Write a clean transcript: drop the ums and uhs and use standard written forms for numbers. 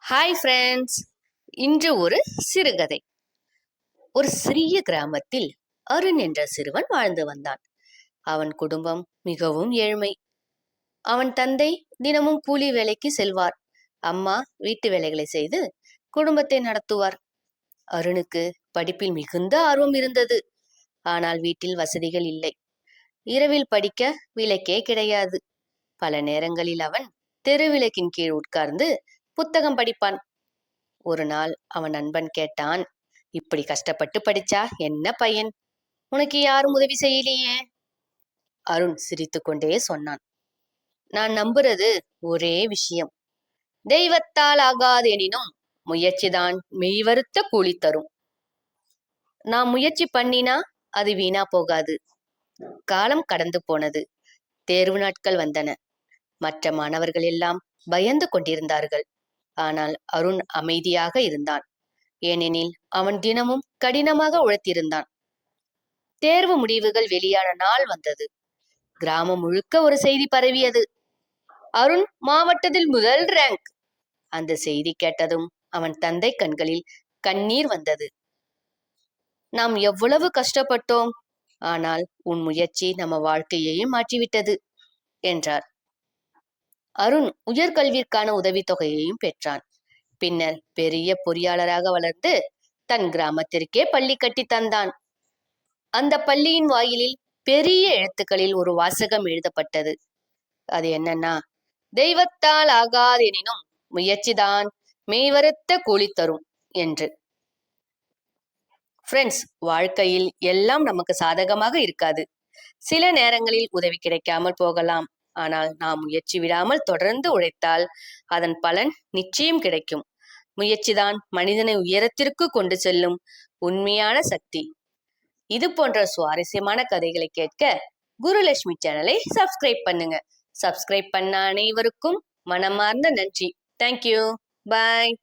Hi friends. இன்று ஒரு சிறுகதை. ஒரு சிறிய கிராமத்தில் அருண் என்ற சிறுவன் வாழ்ந்து வந்தான். அவன் குடும்பம் மிகவும் ஏழ்மை. அவன் தந்தை தினமும் கூலி வேலைக்கு செல்வார். அம்மா வீட்டு வேலைகளை செய்து குடும்பத்தை நடத்துவார். அருணுக்கு படிப்பில் மிகுந்த ஆர்வம் இருந்தது. ஆனால் வீட்டில் வசதிகள் இல்லை. இரவில் படிக்க விளக்கே கிடையாது. பல நேரங்களில் அவன் தெருவிளக்கின் கீழ் உட்கார்ந்து புத்தகம் படிப்பான். ஒரு நாள் அவன் நண்பன் கேட்டான், இப்படி கஷ்டப்பட்டு படிச்சா என்ன பையன்? உனக்கு யாரும் உதவி செய்யலையே? அருண் சிரித்துக்கொண்டே சொன்னான், நான் நம்புறது ஒரே விஷயம். தெய்வத்தால் ஆகாதெனினும் முயற்சிதான் மெய்வருத்த கூலி தரும். நான் முயற்சி பண்ணினா அது வீணா போகாது. காலம் கடந்து போனது. தேர்வு நாட்கள் வந்தன. மற்ற மாணவர்கள் எல்லாம் பயந்து கொண்டிருந்தார்கள். ஆனால் அருண் அமைதியாக இருந்தான். ஏனெனில் அவன் தினமும் கடினமாக உழைத்திருந்தான். தேர்வு முடிவுகள் வெளியான நாள் வந்தது. கிராமம் முழுக்க ஒரு செய்தி பரவியது. அருண் மாவட்டத்தில் முதல் ரேங்க். அந்த செய்தி கேட்டதும் அவன் தந்தை கண்களில் கண்ணீர் வந்தது. நாம் எவ்வளவு கஷ்டப்பட்டோம், ஆனால் உன் முயற்சி நம்ம வாழ்க்கையையும் மாற்றிவிட்டது என்றார். அருண் உயர்கல்விற்கான உதவித்தொகையையும் பெற்றான். பின்னர் பெரிய பொறியாளராக வளர்ந்து தன் கிராமத்திற்கே பள்ளி கட்டி தந்தான். அந்த பள்ளியின் வாயிலில் பெரிய எழுத்துக்களில் ஒரு வாசகம் எழுதப்பட்டது. அது என்னன்னா, தெய்வத்தால் ஆகாதெனினும் முயற்சிதான் மெய்வருத்த கூலி தரும் என்று. ஃப்ரெண்ட்ஸ், வாழ்க்கையில் எல்லாம் நமக்கு சாதகமாக இருக்காது. சில நேரங்களில் உதவி கிடைக்காமல் போகலாம். ஆனால் நாம் முயற்சி விடாமல் தொடர்ந்து உழைத்தால் அதன் பலன் நிச்சயம் கிடைக்கும். முயற்சிதான் மனிதனை உயரத்திற்கு கொண்டு செல்லும் உண்மையான சக்தி. இது போன்ற சுவாரஸ்யமான கதைகளை கேட்க குருலட்சுமி சேனலை சப்ஸ்கிரைப் பண்ணுங்க. சப்ஸ்கிரைப் பண்ண அனைவருக்கும் மனமார்ந்த நன்றி. தேங்க்யூ. பாய்.